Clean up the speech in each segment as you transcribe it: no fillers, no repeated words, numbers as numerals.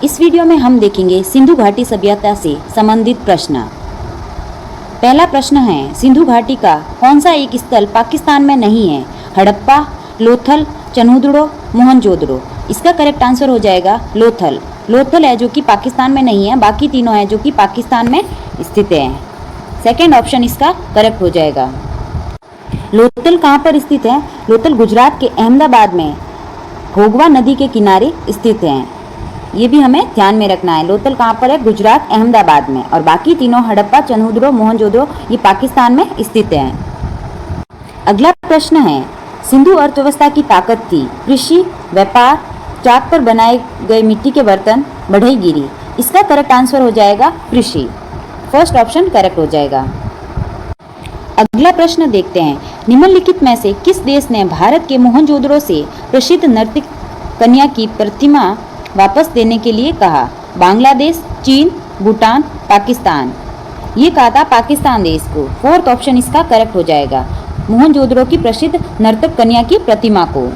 इस वीडियो में हम देखेंगे सिंधु घाटी सभ्यता से संबंधित प्रश्न। पहला प्रश्न है, सिंधु घाटी का कौन सा एक स्थल पाकिस्तान में नहीं है? हड़प्पा, लोथल, चन्हुदड़ो, मोहनजोदड़ो। इसका करेक्ट आंसर हो जाएगा लोथल। लोथल है जो कि पाकिस्तान में नहीं है, बाकी तीनों है जो कि पाकिस्तान में स्थित है। सेकेंड ऑप्शन इसका करेक्ट हो जाएगा। लोथल कहाँ पर स्थित है? लोथल गुजरात के अहमदाबाद में घोघवा नदी के किनारे स्थित है। ये भी हमें ध्यान में रखना है। लोथल कहाँ पर है? गुजरात अहमदाबाद में। और बाकी तीनों हड़प्पा, चन्हुदड़ो, मोहनजोदड़ो ये पाकिस्तान में स्थित है। अगला प्रश्न है, सिंधु अर्थव्यवस्था की ताकत थी कृषि, व्यापार, चाक पर बनाए गए मिट्टी के बर्तन, बढ़ईगिरी। इसका करेक्ट आंसर हो जाएगा कृषि। फर्स्ट ऑप्शन करेक्ट हो जाएगा। अगला प्रश्न देखते हैं, निम्नलिखित में से किस देश ने भारत के मोहनजोदड़ो से प्रसिद्ध नर्तक कन्या की प्रतिमा वापस देने के लिए कहा? बांग्लादेश, चीन, भूटान, पाकिस्तान। ये कहा था पाकिस्तान देश को। फोर्थ ऑप्शन इसका करेक्ट हो जाएगा। मोहनजोदड़ो की प्रसिद्ध नर्तक कन्या की प्रतिमा को।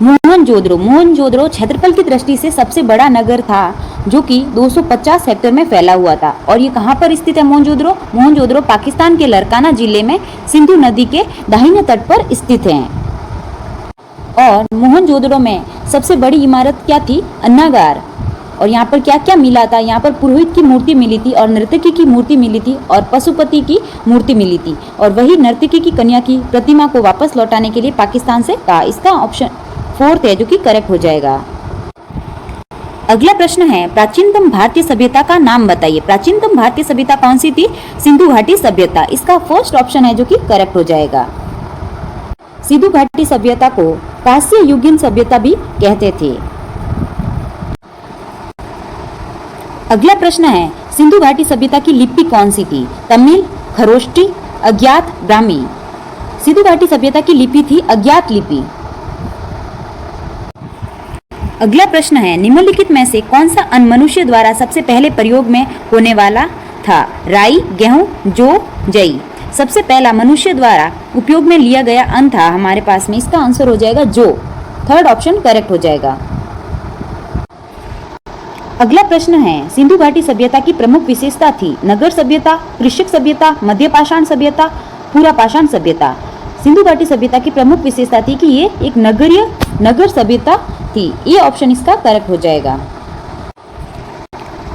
मोहनजोदड़ो क्षेत्रफल की दृष्टि से सबसे बड़ा नगर था जो कि 250 हेक्टेयर में फैला हुआ था। और ये कहाँ पर स्थित है? मोहनजोदड़ो पाकिस्तान के लरकाना जिले में सिंधु नदी के दाहिने तट पर स्थित है। और मोहनजोदड़ो में सबसे बड़ी इमारत क्या थी? अन्नागार। और यहाँ पर क्या क्या मिला था? यहाँ पर पुरोहित की मूर्ति मिली थी और नर्तकी की मूर्ति मिली थी और पशुपति की मूर्ति मिली थी। और वही नर्तकी की कन्या की प्रतिमा को वापस लौटाने के लिए पाकिस्तान से कहा। इसका ऑप्शन फोर्थ है जो कि करेक्ट हो जाएगा। अगला प्रश्न है, प्राचीनतम भारतीय सभ्यता का नाम बताइए। प्राचीनतम भारतीय सभ्यता कौन सी थी? सिंधु घाटी सभ्यता। इसका फर्स्ट ऑप्शन है जो कि करेक्ट हो जाएगा। सिंधु घाटी सभ्यता को कांस्य युगीन सभ्यता भी कहते थे। अगला प्रश्न है, सिंधु घाटी सभ्यता की लिपि कौन सी थी? तमिल, खरोष्टी, अज्ञात, ब्राह्मी। सिंधु घाटी सभ्यता की लिपि थी अज्ञात लिपि। अगला प्रश्न है, निम्नलिखित में से कौन सा अन्न मनुष्य द्वारा सबसे पहले प्रयोग में होने वाला था? राई, गेहूं, जौ, जई। सबसे पहला मनुष्य द्वारा उपयोग में लिया गया अन्न था हमारे पास में। इसका आंसर हो जाएगा जौ। थर्ड ऑप्शन करेक्ट हो जाएगा। अगला प्रश्न है, सिंधु घाटी सभ्यता की प्रमुख विशेषता थी? नगर सभ्यता, कृषक सभ्यता, मध्य पाषाण सभ्यता, पूरा पाषाण सभ्यता। सिंधु घाटी सभ्यता की प्रमुख विशेषता थी कि ये एक नगर सभ्यता थी। ये ऑप्शन इसका करेक्ट हो जाएगा।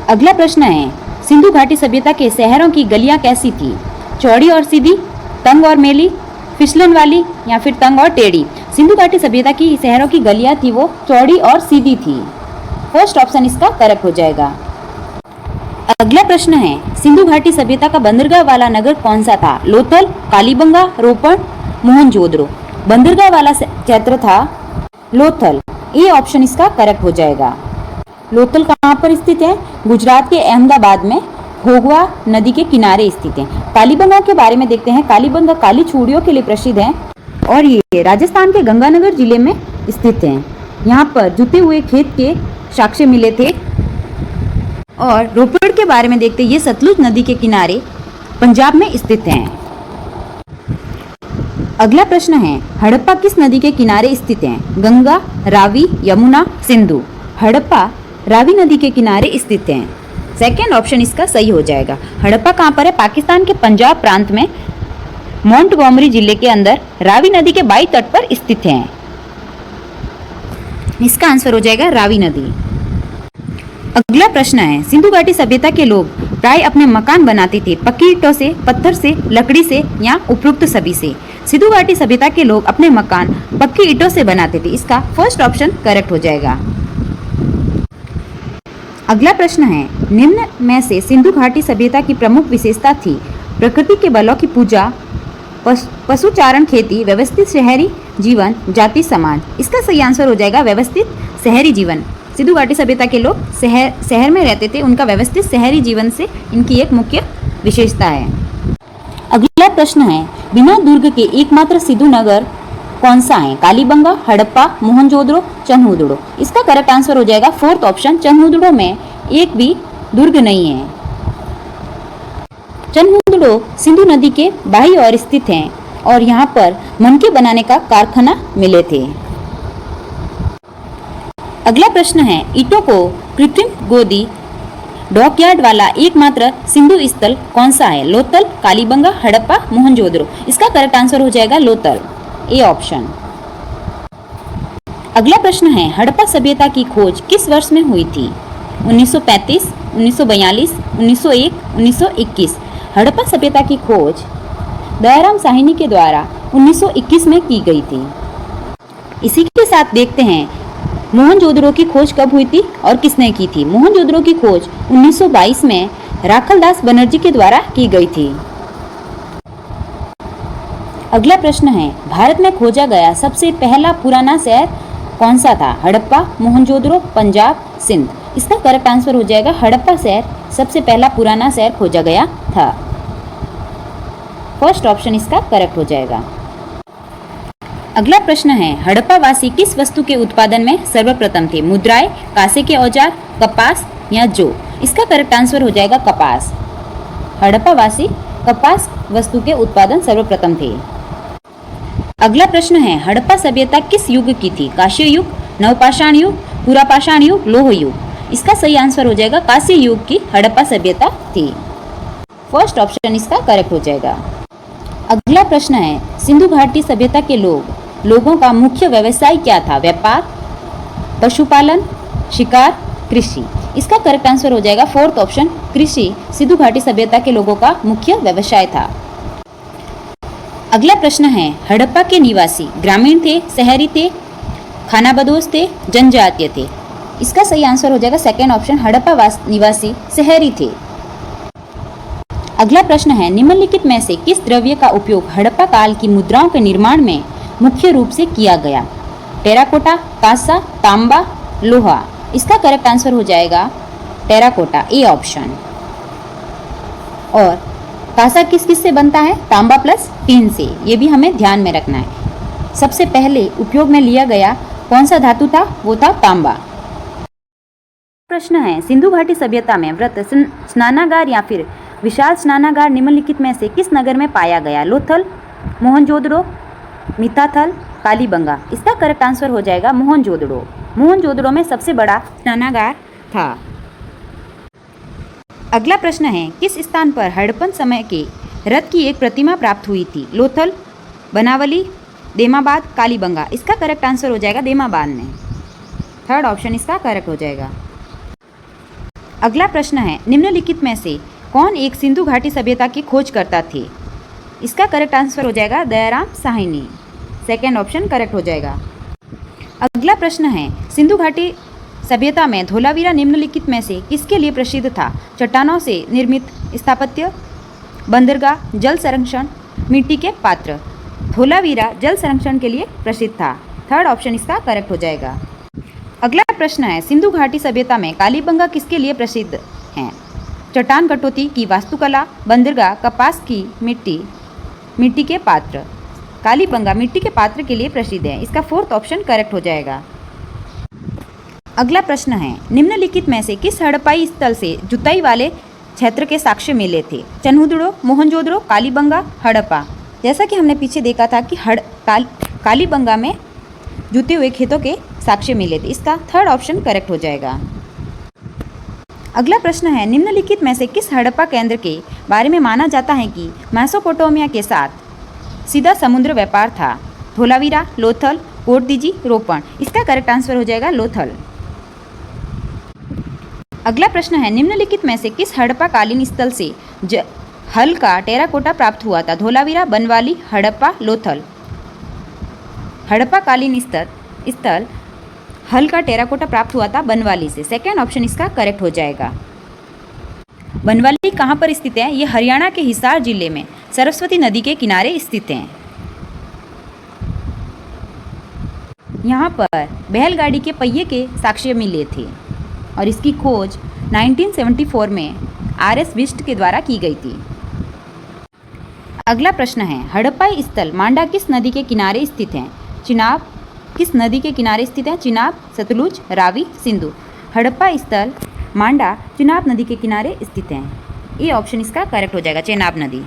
अगला प्रश्न है, सिंधु घाटी सभ्यता के शहरों की गलियां कैसी थी? चौड़ी और सीधी, तंग और मेली, फिसलन वाली या फिर तंग और टेढ़ी। सिंधु घाटी सभ्यता की शहरों की गलियां थी वो चौड़ी और सीधी थी। फर्स्ट ऑप्शन इसका करेक्ट हो जाएगा। अगला प्रश्न है, सिंधु घाटी सभ्यता का बंदरगाह वाला नगर कौन सा था? लोथल, कालीबंगा, रोपड़, मोहनजोदड़ो। बंदरगाह वाला क्षेत्र था लोथल। ये ऑप्शन इसका करेक्ट हो जाएगा। लोथल कहाँ पर स्थित है? गुजरात के अहमदाबाद में घोघवा नदी के किनारे स्थित है। कालीबंगा के बारे में देखते हैं। कालीबंगा काली चूड़ियों के लिए प्रसिद्ध है और ये राजस्थान के गंगानगर जिले में स्थित है। यहाँ पर जुते हुए खेत के साक्ष्य मिले थे। और रोपड़ के बारे में देखते हैं, ये सतलुज नदी के किनारे पंजाब में स्थित है। अगला प्रश्न है, हड़प्पा किस नदी के किनारे स्थित है? गंगा, रावी, यमुना, सिंधु। हड़प्पा रावी नदी के किनारे स्थित है। सेकेंड ऑप्शन इसका सही हो जाएगा। हड़प्पा कहाँ पर है? पाकिस्तान के पंजाब प्रांत में मोंटगोमरी जिले के अंदर रावी नदी के बाई तट पर स्थित है। इसका आंसर हो जाएगा रावी नदी। अगला प्रश्न है, सिंधु घाटी सभ्यता के लोग प्राय अपने मकान बनाते थे पक्की ईंटों से, पत्थर से, लकड़ी से या उपरोक्त सभी से। सिंधु घाटी सभ्यता के लोग अपने मकान पक्की ईंटों से बनाते थे। इसका फर्स्ट ऑप्शन करेक्ट हो जाएगा। अगला प्रश्न है, निम्न में से सिंधु घाटी सभ्यता की प्रमुख विशेषता थी? प्रकृति के बलों की पूजा, पशुचारण, खेती, व्यवस्थित शहरी जीवन, जाति समाज। इसका सही आंसर हो जाएगा व्यवस्थित शहरी जीवन। सिंधु घाटी सभ्यता के लोग शहर में रहते थे। उनका व्यवस्थित शहरी जीवन से इनकी एक मुख्य विशेषता है। अगला प्रश्न है, बिना दुर्ग के एकमात्र सिंधु नगर कौन सा है? कालीबंगा, हड़प्पा, मोहनजोदड़ो, चन्हुदड़ो। इसका करेक्ट आंसर हो जाएगा फोर्थ ऑप्शन। चन्हुदड़ो में एक भी दुर्ग नहीं है। चन्हुदड़ो सिंधु नदी के बाईं ओर स्थित है और यहाँ पर मनके बनाने का कारखाना मिले थे। अगला प्रश्न है, ईंटों को कृत्रिम गोदी डॉकयार्ड वाला एकमात्र सिंधु स्थल कौन सा है? लोथल, कालीबंगा, हड़प्पा, मोहनजोदड़ो। इसका करेक्ट आंसर हो जाएगा लोथल, ए ऑप्शन। अगला प्रश्न है, हड़प्पा सभ्यता की खोज किस वर्ष में हुई थी? 1935, 1942, 1901, 1921। हड़प्पा सभ्यता की खोज दयाराम साहनी के द्वारा 1921 में की गई थी। इसी के साथ देखते हैं मोहनजोदड़ो की खोज कब हुई थी और किसने की थी? मोहनजोदड़ो की खोज 1922 में राखलदास बनर्जी के द्वारा की गई थी। अगला प्रश्न है, भारत में खोजा गया सबसे पहला पुराना शहर कौन सा था? हड़प्पा, मोहनजोदड़ो, पंजाब, सिंध। इसका करेक्ट आंसर हो जाएगा हड़प्पा शहर सबसे पहला पुराना शहर खोजा गया था। फर्स्ट ऑप्शन इसका करेक्ट हो जाएगा। अगला प्रश्न है, हड़प्पा वासी किस वस्तु के उत्पादन में सर्वप्रथम थे? मुद्राएं, कांसे के औजार, कपास या जौ। इसका करेक्ट आंसर हो जाएगा कपास। हड़प्पा वासी कपास वस्तु के उत्पादन सर्वप्रथम थे। अगला प्रश्न है, हड़प्पा सभ्यता किस युग की थी? कांस्य युग, नवपाषाण युग, पुरापाषाण युग, लौह युग। इसका सही आंसर हो जाएगा कांस्य युग की हड़प्पा सभ्यता थी। फर्स्ट ऑप्शन इसका करेक्ट हो जाएगा। अगला प्रश्न है, सिंधु घाटी सभ्यता के लोगों का मुख्य व्यवसाय क्या था? व्यापार, पशुपालन, शिकार, कृषि। इसका करेक्ट आंसर हो जाएगा फोर्थ ऑप्शन, कृषि सिंधु घाटी सभ्यता के लोगों का मुख्य व्यवसाय था। अगला प्रश्न है, हड़प्पा के निवासी ग्रामीण थे, शहरी थे, खानाबदोश थे, जनजातीय थे। इसका सही आंसर हो जाएगा सेकेंड ऑप्शन, हड़प्पा निवासी शहरी थे। अगला प्रश्न है, निम्नलिखित में से किस द्रव्य का उपयोग हड़प्पा काल की मुद्राओं के निर्माण में मुख्य रूप से किया गया? टेराकोटा, कांसा, तांबा, लोहा। इसका करेक्ट आंसर हो जाएगा टेराकोटा, ए ऑप्शन। और कांसा किस किस से बनता है? तांबा प्लस टीन से। ये भी हमें ध्यान में रखना है। सबसे पहले उपयोग में लिया गया कौन सा धातु था? वो था तांबा। प्रश्न है, सिंधु घाटी सभ्यता में वृत्त स्नानागार या फिर विशाल स्नानागार निम्नलिखित में से किस नगर में पाया गया? लोथल, मोहनजोदड़ो, मिताथल, कालीबंगा। इसका करेक्ट आंसर हो जाएगा मोहनजोदड़ो। मोहनजोदड़ो में सबसे बड़ा स्नानागार था। अगला प्रश्न है, किस स्थान पर हड़प्पन समय के रथ की एक प्रतिमा प्राप्त हुई थी? लोथल, बनावली, देमाबाद, कालीबंगा। इसका करेक्ट आंसर हो जाएगा देमाबाद में। थर्ड ऑप्शन इसका करेक्ट हो जाएगा। अगला प्रश्न है, निम्नलिखित में से कौन एक सिंधु घाटी सभ्यता की खोज करता थे? इसका करेक्ट आंसर हो जाएगा Dayaram Sahni. Second option correct हो जाएगा। अगला प्रश्न है, सिंधु घाटी सभ्यता में धोलावीरा निम्नलिखित में से किसके लिए प्रसिद्ध था? चट्टानों से निर्मित स्थापत्य, बंदरगाह, जल संरक्षण, मिट्टी के पात्र। धोलावीरा जल संरक्षण के लिए प्रसिद्ध था। थर्ड ऑप्शन इसका करेक्ट हो जाएगा। अगला प्रश्न है, सिंधु घाटी सभ्यता में कालीबंगा किसके लिए प्रसिद्ध है? चट्टान कटौती की वास्तुकला, बंदरगाह, कपास की मिट्टी के पात्र। कालीबंगा मिट्टी के पात्र के लिए प्रसिद्ध है। इसका फोर्थ ऑप्शन करेक्ट हो जाएगा। अगला प्रश्न है, निम्नलिखित में से किस हड़प्पाई स्थल से जुताई वाले क्षेत्र के साक्ष्य मिले थे? चन्हुदड़ो, मोहनजोदड़ो, कालीबंगा, हड़प्पा। जैसा कि हमने पीछे देखा था कि कालीबंगा में जुते हुए खेतों के साक्ष्य मिले थे। इसका थर्ड ऑप्शन करेक्ट हो जाएगा। अगला प्रश्न है, निम्नलिखित में से किस हड़प्पा केंद्र के बारे में माना जाता है कि मेसोपोटामिया के साथ सीधा समुद्र व्यापार था? धोलावीरा, लोथल, कोटदीजी, रोपण। इसका करेक्ट आंसर हो जाएगा लोथल। अगला प्रश्न है, निम्नलिखित में से किस हड़प्पा कालीन स्थल से हल का टेराकोटा प्राप्त हुआ था? धोलावीरा, बनवाली, हड़प्पा, लोथल। हड़प्पा कालीन स्थल हल का टेराकोटा प्राप्त हुआ था बनवाली से। सेकेंड ऑप्शन इसका करेक्ट हो जाएगा। बनवाली कहाँ पर स्थित है? ये हरियाणा के हिसार जिले में सरस्वती नदी के किनारे स्थित हैं। यहाँ पर बैलगाड़ी के पहिए के साक्ष्य मिले थे और इसकी खोज 1974 में आर.एस. बिष्ट के द्वारा की गई थी। अगला प्रश्न है, हड़प्पाई स्थल मांडा किस नदी के किनारे स्थित है? चिनाब किस नदी के किनारे स्थित है? चिनाब, सतलुज, रावी, सिंधु। हड़प्पा स्थल मांडा चिनाब नदी के किनारे स्थित है। ये ऑप्शन इसका करेक्ट हो जाएगा, चेनाब नदी।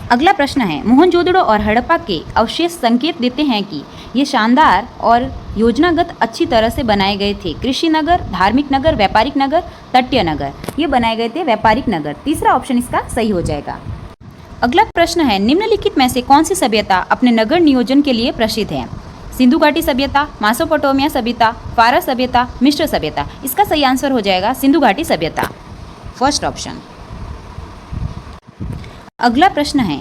अगला प्रश्न है, मोहनजोदड़ो और हड़प्पा के अवशेष संकेत देते हैं कि ये शानदार और योजनागत अच्छी तरह से बनाए गए थे। कृषि नगर, धार्मिक नगर, व्यापारिक नगर, तटीय नगर। ये बनाए गए थे व्यापारिक नगर। तीसरा ऑप्शन इसका सही हो जाएगा। अगला प्रश्न है, निम्नलिखित में से कौन सी सभ्यता अपने नगर नियोजन के लिए प्रसिद्ध है? सिंधु घाटी सभ्यता, मेसोपोटामिया सभ्यता, फारस सभ्यता, मिस्र सभ्यता। इसका सही आंसर हो जाएगा सिंधु घाटी सभ्यता, फर्स्ट ऑप्शन। अगला प्रश्न है,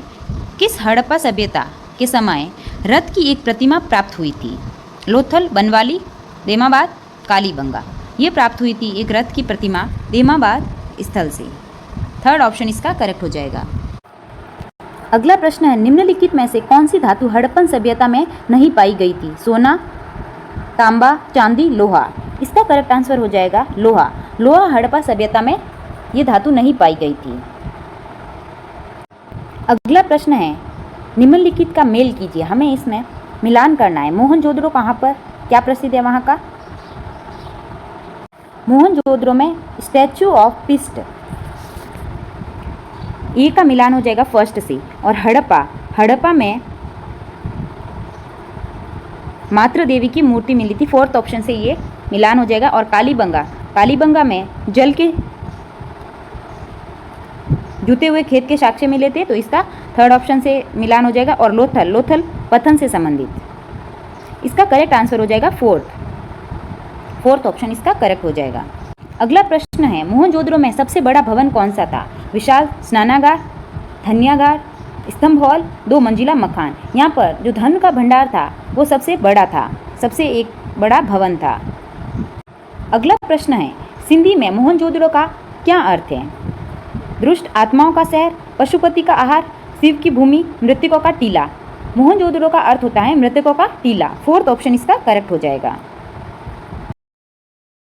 किस हड़प्पा सभ्यता के समय रथ की एक प्रतिमा प्राप्त हुई थी? लोथल, बनवाली, देमाबाद, कालीबंगा। ये प्राप्त हुई थी एक रथ की प्रतिमा देमाबाद स्थल से। थर्ड ऑप्शन इसका करेक्ट हो जाएगा। अगला प्रश्न है, निम्नलिखित में से कौन सी धातु हड़प्पन सभ्यता में नहीं पाई गई थी? सोना, तांबा, चांदी, लोहा। इसका करेक्ट आंसर हो जाएगा लोहा। लोहा हड़प्पा सभ्यता में ये धातु नहीं पाई गई थी। अगला प्रश्न है, निम्नलिखित का मेल कीजिए, हमें इसमें मिलान करना है। मोहनजोदड़ो कहाँ पर क्या प्रसिद्ध है वहाँ का? मोहनजोदड़ो में स्टैचू ऑफ पीस, ये का मिलान हो जाएगा फर्स्ट से। और हड़प्पा में मातृ देवी की मूर्ति मिली थी, फोर्थ ऑप्शन से ये मिलान हो जाएगा। और कालीबंगा में जल के जुते हुए खेत के साक्ष्य मिले थे, तो इसका थर्ड ऑप्शन से मिलान हो जाएगा। और लोथल पतन से संबंधित। इसका करेक्ट आंसर हो जाएगा फोर्थ ऑप्शन इसका करेक्ट हो जाएगा। अगला प्रश्न है, मोहनजोदड़ो में सबसे बड़ा भवन कौन सा था? विशाल स्नानागार, धन्यागार, स्तंभ हॉल, 2 मंजिला मकान। यहाँ पर जो धन का भंडार था वो सबसे बड़ा था, सबसे एक बड़ा भवन था। अगला प्रश्न है, सिंधी में मोहनजोदड़ो का क्या अर्थ है? दुष्ट आत्माओं का शहर, पशुपति का आहार, शिव की भूमि, मृतकों का टीला। मोहनजोदड़ो का अर्थ होता है मृतकों का टीला। फोर्थ ऑप्शन इसका करेक्ट हो जाएगा।